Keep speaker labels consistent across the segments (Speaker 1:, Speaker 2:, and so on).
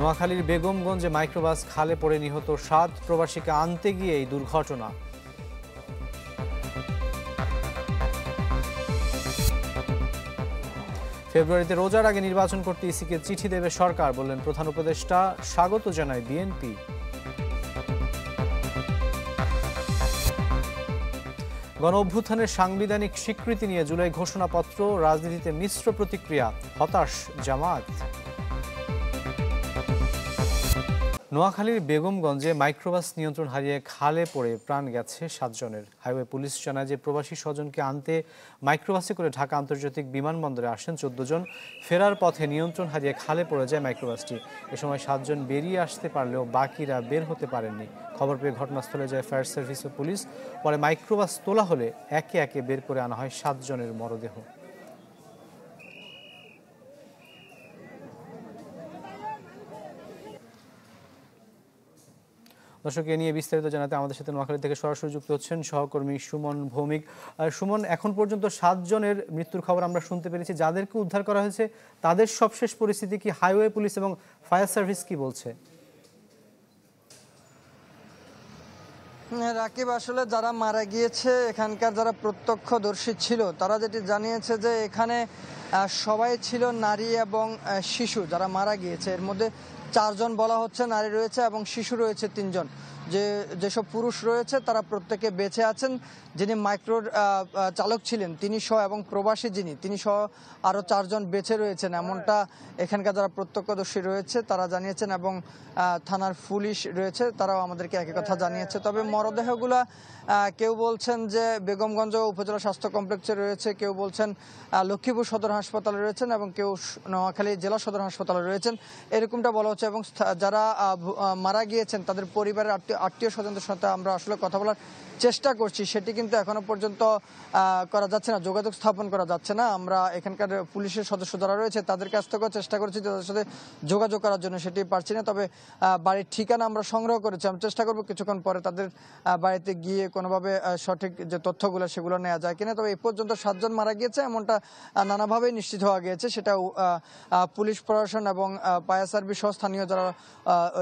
Speaker 1: নোয়াখালীর বেগমগঞ্জে মাইক্রোবাস খালে পড়ে নিহত 7 প্রবাসীকে আনতে গিয়ে এই দুর্ঘটনা। ফেব্রুয়ারিতে রোজার আগে নির্বাচন করতে ইসিকে চিঠি দেবে সরকার, বললেন প্রধান উপদেষ্টা। স্বাগত জানায় বিএনপি। গণ অভ্যুত্থানের সাংবিধানিক স্বীকৃতি নিয়ে জুলাই ঘোষণাপত্র, রাজনীতিতে মিশ্র প্রতিক্রিয়া, হতাশ জামাত। নোয়াখালীর বেগমগঞ্জে মাইক্রোবাস নিয়ন্ত্রণ হারিয়ে খালে পড়ে প্রাণ গেছে 7 জনের। হাইওয়ে পুলিশ জানায় যে প্রবাসী স্বজনকে আনতে মাইক্রোবাসে করে ঢাকা আন্তর্জাতিক বিমানবন্দরে আসেন 14 জন। ফেরার পথে নিয়ন্ত্রণ হারিয়ে খালে পড়ে যায় মাইক্রোবাসটি। এ সময় 7 জন বেরিয়ে আসতে পারলেও বাকিরা বের হতে পারেননি। খবর পেয়ে ঘটনাস্থলে যায় ফায়ার সার্ভিস ও পুলিশ। পরে মাইক্রোবাস তোলা হলে একে একে বের করে আনা হয় 7 জনের মরদেহ। দর্শক, এ নিয়ে বিস্তারিত জানাতে আমাদের সাথে নোয়াখালী থেকে সরাসরি যুক্ত হচ্ছেন সহকর্মী সুমন ভৌমিক। সুমন, এখন পর্যন্ত 7 জনের মৃত্যুর খবর আমরা শুনতে পেরেছি। যাদেরকে উদ্ধার করা হয়েছে তাদের সবশেষ পরিস্থিতি কি? হাইওয়ে পুলিশ এবং ফায়ার সার্ভিস কি বলছে?
Speaker 2: রাকিব, আসলে যারা মারা গিয়েছে এখানকার যারা প্রত্যক্ষদর্শী ছিল তারা যেটি জানিয়েছে যে এখানে সবাই ছিল নারী এবং শিশু যারা মারা গিয়েছে। এর মধ্যে 4 জন বলা হচ্ছে নারী রয়েছে এবং শিশু রয়েছে 3 জন। যেসব পুরুষ রয়েছে তারা প্রত্যেকে বেঁচে আছেন। যিনি মাইক্রোর চালক ছিলেন তিনি সহ এবং প্রবাসী তিনি সহ আরও 4 জন বেঁচে রয়েছেন, এমনটা এখানকার যারা প্রত্যক্ষদর্শী রয়েছে তারা জানিয়েছেন। এবং থানার পুলিশ রয়েছে, তারাও আমাদেরকে একই কথা জানিয়েছে। তবে মরদেহগুলা কেউ বলছেন যে বেগমগঞ্জ উপজেলা স্বাস্থ্য কমপ্লেক্সে রয়েছে, কেউ বলছেন লক্ষ্মীপুর সদর হাসপাতালে রয়েছেন এবং কেউ নোয়াখালী জেলা সদর হাসপাতালে রয়েছেন, এরকমটা বলা হচ্ছে। এবং যারা মারা গিয়েছেন তাদের পরিবারের আত্মীয় স্বজনদের সাথে আমরা আসলে কথা বলার চেষ্টা করছি, সেটি কিন্তু এখনো পর্যন্ত করা যাচ্ছে না, যোগাযোগ স্থাপন করা যাচ্ছে না। আমরা এখানকার পুলিশের সদস্য যারা রয়েছে তাদের কাছ থেকেও চেষ্টা করছি তাদের সাথে যোগাযোগ করার জন্য, সেটি পারছি না। তবে বাড়ির ঠিকানা আমরা সংগ্রহ করেছি, আমরা চেষ্টা করবো কিছুক্ষণ পরে তাদের বাড়িতে গিয়ে কোনোভাবে সঠিক যে তথ্যগুলো সেগুলো নেওয়া যায় কিনা। তবে এই পর্যন্ত 7 জন মারা গিয়েছে এমনটা নানাভাবেই নিশ্চিত হওয়া গিয়েছে, সেটা পুলিশ প্রশাসন এবং ফায়ার সার্ভিস সহ স্থানীয় যারা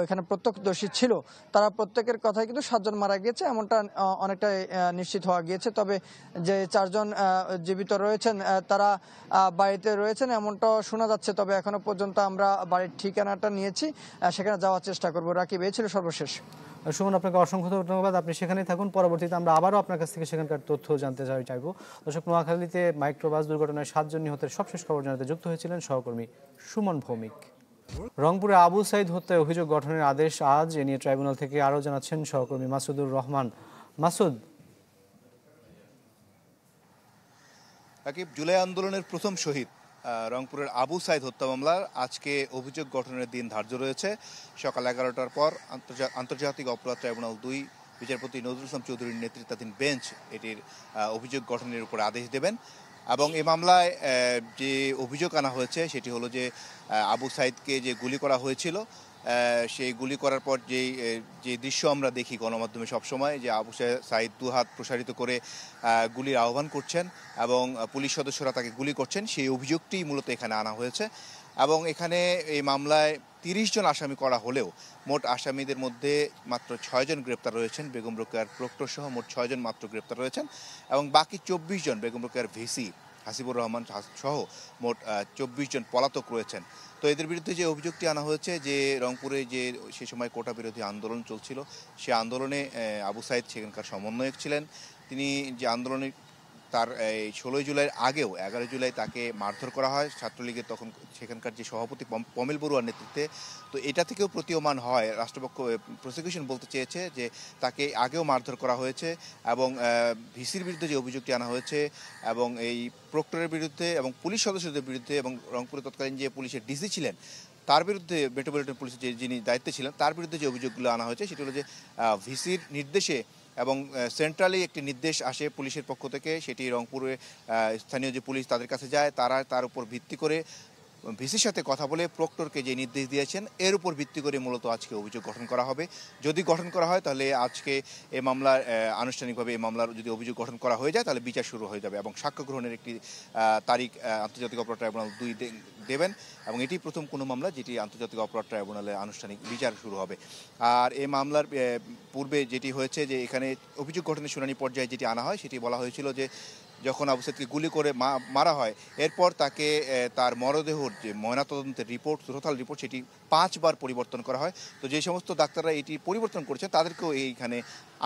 Speaker 2: এখানে প্রত্যক্ষদর্শী ছিল তারা প্রত্যেকের কথাই কিন্তু 7 জন মারা গিয়েছে এমনটা অনেকটাই নিশ্চিত হওয়া গিয়েছে। তবে যে 4 জন জীবিত রয়েছেন তারা বাড়িতে রয়েছেন এমনটাও শোনা যাচ্ছে। তবে এখনো পর্যন্ত আমরা বাড়ির ঠিকানাটা নিয়েছি, সেখানে যাওয়ার চেষ্টা করবো। রাকিব, এই ছিল সর্বশেষ।
Speaker 1: সুমন, আপনাকে অসংখ্য ধন্যবাদ। আপনি সেখানেই থাকুন, পরবর্তীতে আমরা আবারও আপনার কাছ থেকে সেখানকার তথ্য জানতে চাইবো। দর্শক, নোয়াখালীতে মাইক্রোবাস দুর্ঘটনায় 7 জন নিহতের সবশেষ খবর জানাতে যুক্ত হয়েছিলেন সহকর্মী সুমন ভৌমিক। রংপুরে আবু সাইদ হত্যায় অভিযোগ গঠনের আদেশ আজ, এ নিয়ে ট্রাইব্যুনাল থেকে আরও জানাচ্ছেন সহকর্মী মাসুদুর রহমান। মাসুদ,
Speaker 3: জুলাই আন্দোলনের প্রথম শহীদ রংপুরের আবু সাইদ হত্যা মামলার আজকে অভিযোগ গঠনের দিন ধার্য রয়েছে। সকাল 11টার পর আন্তর্জাতিক অপরাধ ট্রাইব্যুনাল 2 বিচারপতি নজরুল ইসলাম চৌধুরীর নেতৃত্বাধীন বেঞ্চ এটির অভিযোগ গঠনের উপর আদেশ দেবেন। এবং এই মামলায় যে অভিযোগ আনা হয়েছে সেটি হলো যে আবু সাইদকে যে গুলি করা হয়েছিল, সেই গুলি করার পর যে দৃশ্য আমরা দেখি গণমাধ্যমে সবসময়, যে আবু সাইদ 2 হাত প্রসারিত করে গুলির আহ্বান করছেন এবং পুলিশ সদস্যরা তাকে গুলি করছেন, সেই অভিযোগটি মূলত এখানে আনা হয়েছে। এবং এখানে এই মামলায় 30 জন আসামি করা হলেও মোট আসামিদের মধ্যে মাত্র 6 জন গ্রেপ্তার রয়েছেন। বেগম রোকেয়ার প্রক্টর সহ মোট 6 জন মাত্র গ্রেপ্তার রয়েছেন এবং বাকি 24 জন বেগম রোকেয়ার ভিসি হাসিবুর রহমান সহ মোট 24 জন পলাতক রয়েছেন। তো এদের বিরুদ্ধে যে অভিযোগটি আনা হয়েছে যে রংপুরে যে সে সময় কোটা বিরোধী আন্দোলন চলছিল, সে আন্দোলনে আবু সাইদ সেখানকার সমন্বয়ক ছিলেন। তিনি যে আন্দোলনে তার 16 জুলাইয়ের আগেও 11 জুলাই তাকে মারধর করা হয় ছাত্রলীগের তখন সেখানকার যে সভাপতি পমেল বড়ুয়ার নেতৃত্বে। তো এটা থেকেও প্রতীয়মান হয়, রাষ্ট্রপক্ষ প্রসিকিউশন বলতে চেয়েছে যে তাকে আগেও মারধর করা হয়েছে এবং ভিসির বিরুদ্ধে যে অভিযোগটি আনা হয়েছে এবং এই প্রক্টরের বিরুদ্ধে এবং পুলিশ সদস্যদের বিরুদ্ধে এবং রংপুরে তৎকালীন যে পুলিশের ডিসি ছিলেন তার বিরুদ্ধে, মেট্রোপলিটন পুলিশের যিনি দায়িত্বে ছিলেন তার বিরুদ্ধে যে অভিযোগগুলো আনা হয়েছে সেটি হলো যে ভিসির নির্দেশে এবং সেন্ট্রালি একটি নির্দেশ আসে পুলিশের পক্ষ থেকে, সেটি রংপুরে স্থানীয় যে পুলিশ তাদের কাছে যায়, তারা তার উপর ভিত্তি করে ভিসির সাথে কথা বলে প্রক্টরকে যে নির্দেশ দিয়েছেন এর উপর ভিত্তি করে মূলত আজকে অভিযোগ গঠন করা হবে। যদি গঠন করা হয় তাহলে আজকে এই মামলার আনুষ্ঠানিকভাবে এই মামলার যদি অভিযোগ গঠন করা হয়ে যায় তাহলে বিচার শুরু হয়ে যাবে এবং সাক্ষ্য গ্রহণের একটি তারিখ আন্তর্জাতিক অপরাধ ট্রাইব্যুনাল 2 দেবেন এবং এটি প্রথম কোনো মামলা যেটি আন্তর্জাতিক অপরাধ ট্রাইব্যুনালে আনুষ্ঠানিক বিচার শুরু হবে। আর এই মামলার পূর্বে যেটি হয়েছে যে এখানে অভিযোগ গঠনের শুনানি পর্যায়ে যেটি আনা হয় সেটি বলা হয়েছিল যে যখন আবু সাইদকে গুলি করে মারা হয় এরপর তাকে তার মরদেহর যে ময়নাতদন্তের রিপোর্ট টোটাল রিপোর্ট সেটি 5 বার পরিবর্তন করা হয়। তো যে সমস্ত ডাক্তাররা এটি পরিবর্তন করেছেন তাদেরকেও এইখানে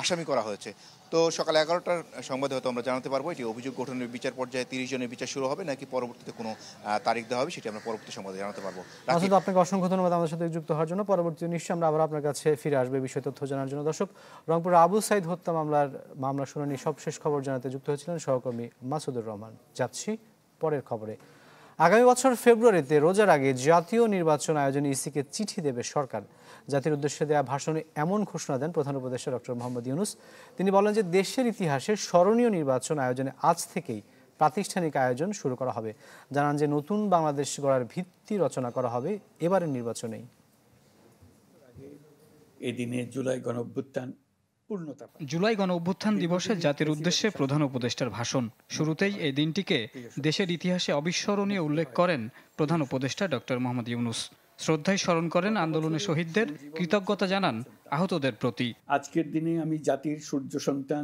Speaker 3: আসামি করা হয়েছে। তো সকাল 11টার সংবাদে হয়তো আমরা জানাতে পারবো এটি অভিযোগ গঠনের বিচার পর্যায়ে 30 জনের বিচার শুরু হবে নাকি পরবর্তীতে কোনো তারিখ দেওয়া হবে সেটি আমরা পরবর্তী সংবাদে জানাতে পারবো।
Speaker 1: আসলে আপনাকে অসংখ্য ধন্যবাদ আমাদের সাথে যুক্ত হওয়ার জন্য। পরবর্তীতে নিশ্চয়ই আমরা আবার আপনার কাছে ফিরে আসবে বিষয় তথ্য জানার জন্য। দর্শক, রংপুর আবু সাইদ হত্যা মামলা শুনানি সবশেষ খবর জানাতে যুক্ত হয়েছিলেন সহকর্মী মাসুদুর রহমান। যাচ্ছি পরের খবরে। আগামী বছর ফেব্রুয়ারিতে রোজার আগে জাতীয় নির্বাচন আয়োজনে ইসিকে চিঠি দেবে সরকার। জাতির উদ্দেশ্যে দেয়া ভাষণে এমন ঘোষণা দেন প্রধান উপদেষ্টা ডক্টর মোহাম্মদ ইউনূস। তিনি বলেন যে দেশের ইতিহাসে স্মরণীয় নির্বাচন আয়োজনে আজ থেকেই প্রাতিষ্ঠানিক আয়োজন শুরু করা হবে। জানান যে নতুন বাংলাদেশ গড়ার ভিত্তি রচনা করা হবে এবারের নির্বাচনেই।
Speaker 4: এই দিনে জুলাই গণ
Speaker 5: অভ্যুত্থান দিবসে জাতির উদ্দেশ্যে প্রধান উপদেষ্টার ভাষণ। শুরুতেই এই দিনটিকে দেশের ইতিহাসে অবিস্মরণীয় উল্লেখ করেন প্রধান উপদেষ্টা ডক্টর মোহাম্মদ ইউনূস। শ্রদ্ধায় স্মরণ করেন আন্দোলনে শহীদদের, কৃতজ্ঞতা জানান আহতদের প্রতি।
Speaker 4: আজকের দিনে আমি জাতির সূর্য সন্তান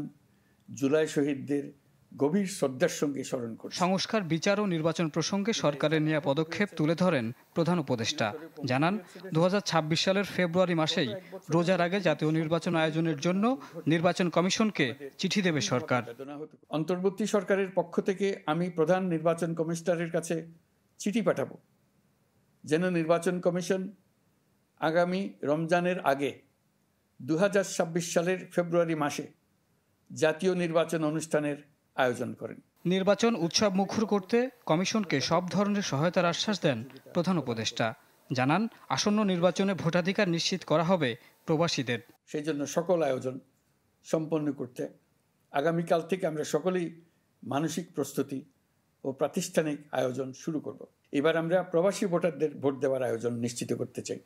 Speaker 4: জুলাই শহীদদের গভীর শ্রদ্ধার সঙ্গে স্মরণ করি।
Speaker 5: সংস্কার, বিচার ও নির্বাচন প্রসঙ্গে সরকারের নেওয়া পদক্ষেপ তুলে ধরেন প্রধান উপদেষ্টা। জানান 2026 সালের ফেব্রুয়ারি মাসেই রোজার আগে জাতীয় নির্বাচন আয়োজনের জন্য নির্বাচন কমিশনকে চিঠি দেবে সরকার।
Speaker 4: অন্তর্বর্তী সরকারের পক্ষ থেকে আমি প্রধান নির্বাচন কমিশনারের কাছে চিঠি পাঠাবো যেন নির্বাচন কমিশন আগামী রমজানের আগে 2026 সালের ফেব্রুয়ারি মাসে জাতীয় নির্বাচন অনুষ্ঠানের আয়োজন করেন।
Speaker 5: নির্বাচন উৎসব মুখর করতে কমিশনকে সব ধরনের সহায়তার আশ্বাস দেন প্রধান উপদেষ্টা। জানান আসন্ন নির্বাচনে ভোটাধিকার নিশ্চিত করা হবে প্রবাসীদের।
Speaker 4: সেই জন্য সকল আয়োজন সম্পন্ন করতে আগামীকাল থেকে আমরা সকলেই মানসিক প্রস্তুতি ও প্রাতিষ্ঠানিক আয়োজন শুরু করব। এবার আমরা প্রবাসী ভোটারদের ভোট দেওয়ার আয়োজন নিশ্চিত করতে চাই।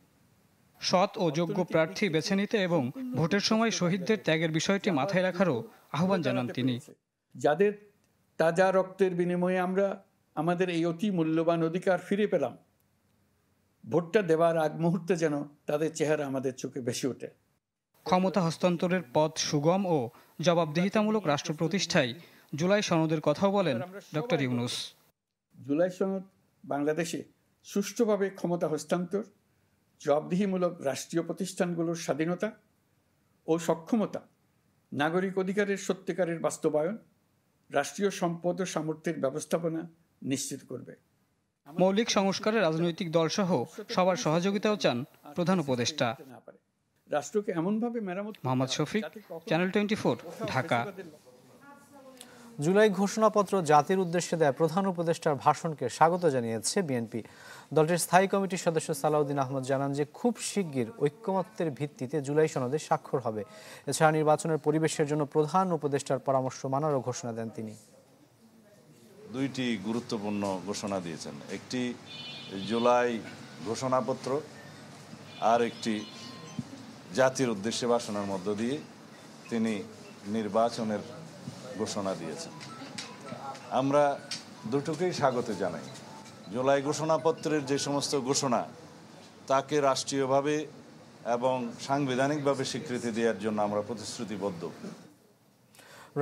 Speaker 5: সৎ ও যোগ্য প্রার্থী বেছে নিতে এবং ভোটের সময় শহীদদের ত্যাগের বিষয়টি মাথায় রাখারও আহ্বান জানান তিনি।
Speaker 4: যাদের তাজা রক্তের বিনিময়ে আমরা আমাদের এই অতি মূল্যবান অধিকার ফিরে পেলাম, ভোটটা দেওয়ার আগ মুহূর্তে যেন তাদের চেহারা আমাদের চোখে ভেসে ওঠে।
Speaker 5: ক্ষমতা হস্তান্তরের পথ সুগম ও জবাবদিহিতামূলক রাষ্ট্র প্রতিষ্ঠায় জুলাই সনদের কথাও বলেন ডক্টর ইউনূস।
Speaker 4: জুলাই সনদ বাংলাদেশে সুষ্ঠুভাবে ক্ষমতা হস্তান্তর, জবাবদিহিমূলক রাষ্ট্রীয় প্রতিষ্ঠানগুলোর স্বাধীনতা ও সক্ষমতা, নাগরিক অধিকারের সত্যিকারের বাস্তবায়ন, রাষ্ট্রীয় সম্পদ ও সামর্থ্যের ব্যবস্থাপনা নিশ্চিত করবে।
Speaker 5: মৌলিক সংস্কারে রাজনৈতিক দলসহ সবার সহযোগিতাও চান প্রধান উপদেষ্টা।
Speaker 4: রাষ্ট্রকে এমনভাবে মেরামত।
Speaker 5: মোহাম্মদ শফিক, চ্যানেল 24, ঢাকা।
Speaker 1: জুলাই ঘোষণাপত্র জাতির উদ্দেশ্যে দেয় প্রধান উপদেষ্টার ভাষণকে স্বাগত জানিয়েছে বিএনপি। দলটির স্থায়ী কমিটির সদস্য সালাউদ্দিন আহমদ জানান যে খুব শিগগির ঐক্যমত্যের ভিত্তিতে জুলাই সনদে স্বাক্ষর হবে। এছাড়া নির্বাচনের পরিবেশের জন্য প্রধান উপদেষ্টার পরামর্শ মানারও ঘোষণা দেন তিনি।
Speaker 6: দুইটি গুরুত্বপূর্ণ ঘোষণা দিয়েছেন, একটি জুলাই ঘোষণাপত্র আর একটি জাতির উদ্দেশ্যে ভাষণের মধ্য দিয়ে তিনি নির্বাচনের ঘোষণা দিয়েছেন। আমরা দুটোকেই স্বাগত জানাই। জুলাই ঘোষণাপত্রের যে সমস্ত ঘোষণা তাকে রাষ্ট্রীয়ভাবে এবং সাংবিধানিকভাবে স্বীকৃতি দেওয়ার জন্য আমরা প্রতিশ্রুতিবদ্ধ।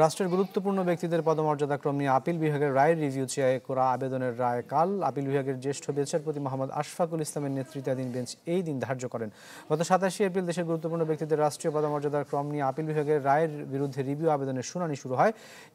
Speaker 1: রাষ্ট্রের গুরুত্বপূর্ণ ব্যক্তিদের পদমর্যাদাক্রম নিয়ে আপিল বিভাগের রায়ের রিভিউ চেয়ে করা আবেদনের রায় কাল আপিল বিভাগের জ্যেষ্ঠ বিচারপতি মোহাম্মদ আশফাকুল ইসলামের নেতৃত্বাধীন বেঞ্চ এই দিন ধার্য করেন। গত 27 এপ্রিল দেশের গুরুত্বপূর্ণ ব্যক্তিদের রাষ্ট্রীয় পদমর্যাদার ক্রম নিয়ে আপিল বিভাগের রায়ের বিরুদ্ধে রিভিউ আবেদনের শুনানি শুরু হয়।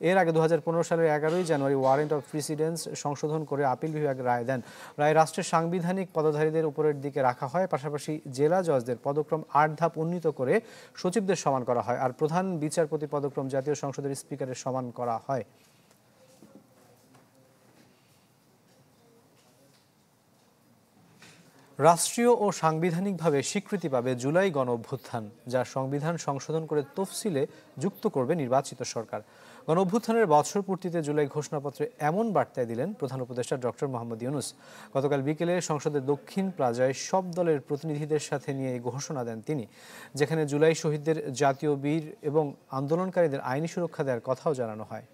Speaker 1: এর আগে 2015 সালের 11 জানুয়ারি ওয়ারেন্ট অফ প্রিসিডেন্স সংশোধন করে আপিল বিভাগ রায় দেন। রায় রাষ্ট্রের সাংবিধানিক পদধারীদের উপরের দিকে রাখা হয়, পাশাপাশি জেলা জজদের পদক্রম 8 ধাপ উন্নীত করে সচিবদের সমান করা হয়, আর প্রধান বিচারপতি পদক্রম জাতীয় সংসদের স্পিকারের সমান করা হয়। রাষ্ট্রীয় ও সাংবিধানিকভাবে স্বীকৃতি পাবে জুলাই গণ অভ্যুত্থান, যা সংবিধান সংশোধন করে তফসিলে যুক্ত করবে নির্বাচিত সরকার। গণঅভ্যুত্থানের বছর পূর্তিতে জুলাই ঘোষণাপত্রে এমন বার্তায় দিলেন প্রধান উপদেষ্টা ডক্টর মোহাম্মদ ইউনূস। গতকাল বিকেলে সংসদের দক্ষিণ প্লাজায় সব দলের প্রতিনিধিদের সাথে নিয়ে এই ঘোষণা দেন তিনি, যেখানে জুলাই শহীদদের জাতীয় বীর এবং আন্দোলনকারীদের আইনি সুরক্ষা দেওয়ার কথাও জানানো হয়।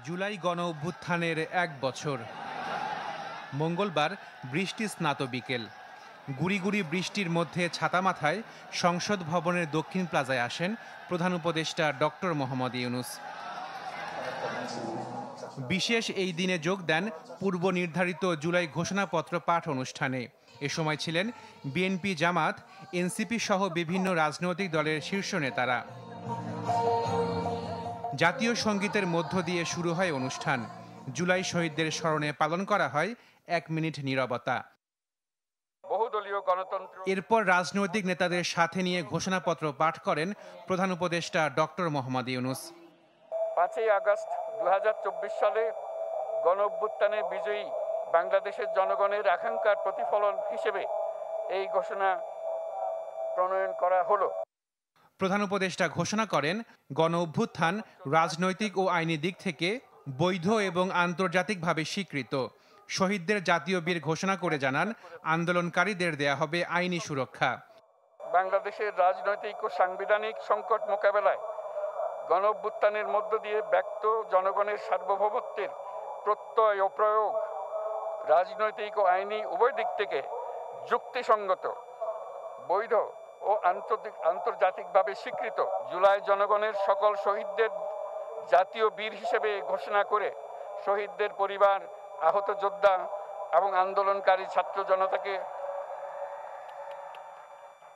Speaker 7: জুলাই গণ অভ্যুত্থানের 1 বছর। মঙ্গলবার বৃষ্টি স্নাত বিকেল। গুড়ি গুড়ি বৃষ্টির মধ্যে ছাতা মাথায় সংসদ ভবনের দক্ষিণ প্লাজায় আসেন প্রধান উপদেষ্টা ডক্টর মোহাম্মদ ইউনূস। বিশেষ এই দিনে যোগ দেন পূর্ব নির্ধারিত জুলাই ঘোষণাপত্র পাঠ অনুষ্ঠানে। এ সময় ছিলেন বিএনপি, জামাত, এনসিপি সহ বিভিন্ন রাজনৈতিক দলের শীর্ষ নেতারা। জাতীয় সঙ্গীতের মধ্য দিয়ে শুরু হয় অনুষ্ঠান। জুলাই শহীদদের স্মরণে পালন করা হয় 1 মিনিট নীরবতা।
Speaker 4: বহুদলীয় গণতন্ত্র।
Speaker 7: এরপর রাজনৈতিক নেতাদের সাথে নিয়ে ঘোষণাপত্র পাঠ করেন প্রধান উপদেষ্টা ডক্টর মোহাম্মদ ইউনূস।
Speaker 4: 5ই আগস্ট 2024 সালে গণ অভ্যুত্থানে বিজয়ী বাংলাদেশের জনগণের আকাঙ্ক্ষার প্রতিফলন হিসেবে এই ঘোষণা প্রণয়ন করা হলো।
Speaker 7: প্রধান উপদেষ্টা ঘোষণা করেন, গণ অভ্যুত্থান রাজনৈতিক ও আইনি দিক থেকে বৈধ এবং আন্তর্জাতিকভাবে স্বীকৃত। শহীদদের জাতীয় বীর ঘোষণা করে জানান, আন্দোলনকারীদের দেয়া হবে আইনি সুরক্ষা।
Speaker 4: বাংলাদেশের রাজনৈতিক ও সাংবিধানিক সংকট মোকাবেলায় গণ অভ্যুত্থানের মধ্য দিয়ে ব্যক্ত জনগণের সার্বভৌমত্বের প্রত্যয় ও প্রয়োগ রাজনৈতিক ও আইনি উভয় দিক থেকে যুক্তিসঙ্গত, বৈধ ও আন্তর্জাতিকভাবে স্বীকৃত। জুলাই জনগণের সকল শহীদদের জাতীয় বীর হিসেবে ঘোষণা করে শহীদদের পরিবার, আহত যোদ্ধা এবং আন্দোলনকারী ছাত্র জনতাকে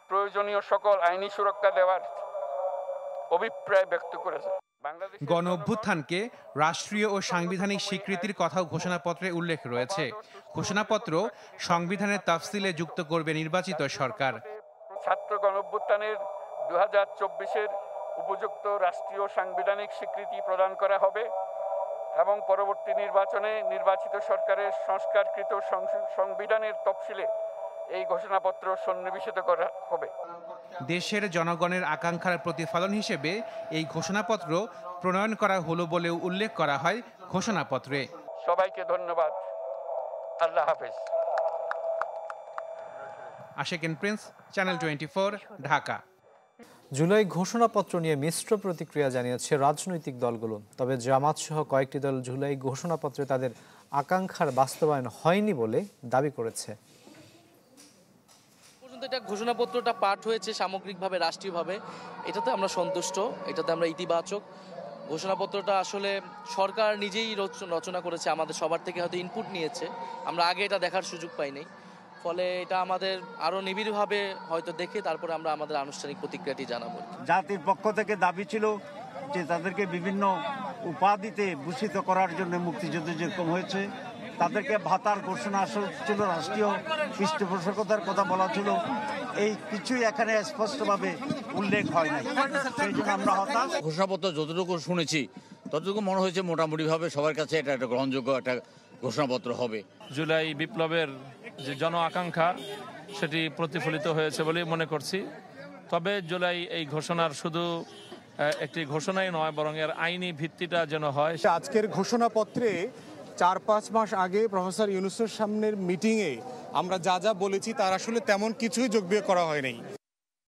Speaker 4: প্রয়োজনীয় সকল আইনি সুরক্ষা দেওয়ার অভিপ্রায় ব্যক্ত করেছে।
Speaker 7: গণ অভ্যুত্থানকে রাষ্ট্রীয় ও সাংবিধানিক স্বীকৃতির কথাও ঘোষণাপত্রে উল্লেখ রয়েছে। ঘোষণাপত্র সংবিধানের তাফসিলে যুক্ত করবে নির্বাচিত সরকার।
Speaker 4: ছাত্র গণ অভ্যুত্থানের 2024-এর উপযুক্ত রাষ্ট্রীয় সাংবিধানিক স্বীকৃতি প্রদান করা হবে এবং পরবর্তী নির্বাচনে নির্বাচিত সরকারের সংস্কারকৃত সংবিধানের তফসিলে এই ঘোষণাপত্র সন্নিবেশিত করা হবে।
Speaker 7: দেশের জনগণের আকাঙ্ক্ষার প্রতিফলন হিসেবে এই ঘোষণাপত্র প্রণয়ন করা হলো বলেও উল্লেখ করা হয় ঘোষণাপত্রে।
Speaker 4: সবাইকে ধন্যবাদ। আল্লাহ হাফেজ।
Speaker 7: Ashikin Prince, channel 24, Dhaka.
Speaker 1: জুলাই ঘোষণাপত্র নিয়ে মিশ্র প্রতিক্রিয়া জানিয়েছে রাজনৈতিক দলগুলো। তবে জামাত সহ কয়েকটি দল জুলাই ঘোষণাপত্রে তাদের আকাঙ্ক্ষার বাস্তবায়ন হয়নি বলে দাবি করেছে।
Speaker 8: এটা ঘোষণাপত্রটা পাঠ হয়েছে সামগ্রিকভাবে, রাষ্ট্রীয়ভাবে, এটাতে আমরা সন্তুষ্ট, এটাতে আমরা ইতিবাচক। ঘোষণাপত্রটা আসলে সরকার নিজেই রচনা করেছে, আমাদের সবার থেকে হয়তো ইনপুট নিয়েছে, আমরা আগে এটা দেখার সুযোগ পাইনি। ফলে এটা আমাদের আরও নিবিড়ভাবে হয়তো দেখে তারপরে আমরা আমাদের আনুষ্ঠানিক প্রতিক্রিয়াটি জানাবো।
Speaker 9: জাতির পক্ষ থেকে দাবি ছিল যে তাদেরকে বিভিন্ন উপাধিতে ভূষিত করার জন্য মুক্তিযুদ্ধ যেরকম হয়েছে, তাদেরকে ভাতার ঘোষণা ছিল, রাষ্ট্রীয় পৃষ্ঠপোষকতার কথা বলা ছিল, এই কিছুই এখানে স্পষ্টভাবে উল্লেখ হয় নাই। সেই জন্য আমরা হতাশ।
Speaker 10: ঘোষণাপত্র যতটুকু শুনেছি ততটুকু মনে হয়েছে মোটামুটিভাবে সবার কাছে এটা একটা গ্রহণযোগ্য একটা ঘোষণাপত্র হবে।
Speaker 11: জুলাই বিপ্লবের যে জন আকাঙ্ক্ষা সেটি প্রতিফলিত হয়েছে বলে মনে করছি। তবে জুলাই এই ঘোষণার শুধু একটি ঘোষণাই নয়, বরং এর আইনি ভিত্তিটা যেন হয়।
Speaker 12: আজকের ঘোষণাপত্রে 4-5 মাস আগে প্রফেসর ইউনূসের সামনের মিটিংয়ে আমরা যা যা বলেছি তার আসলে তেমন কিছুই যোগ বিয়োগ করা হয় নাই।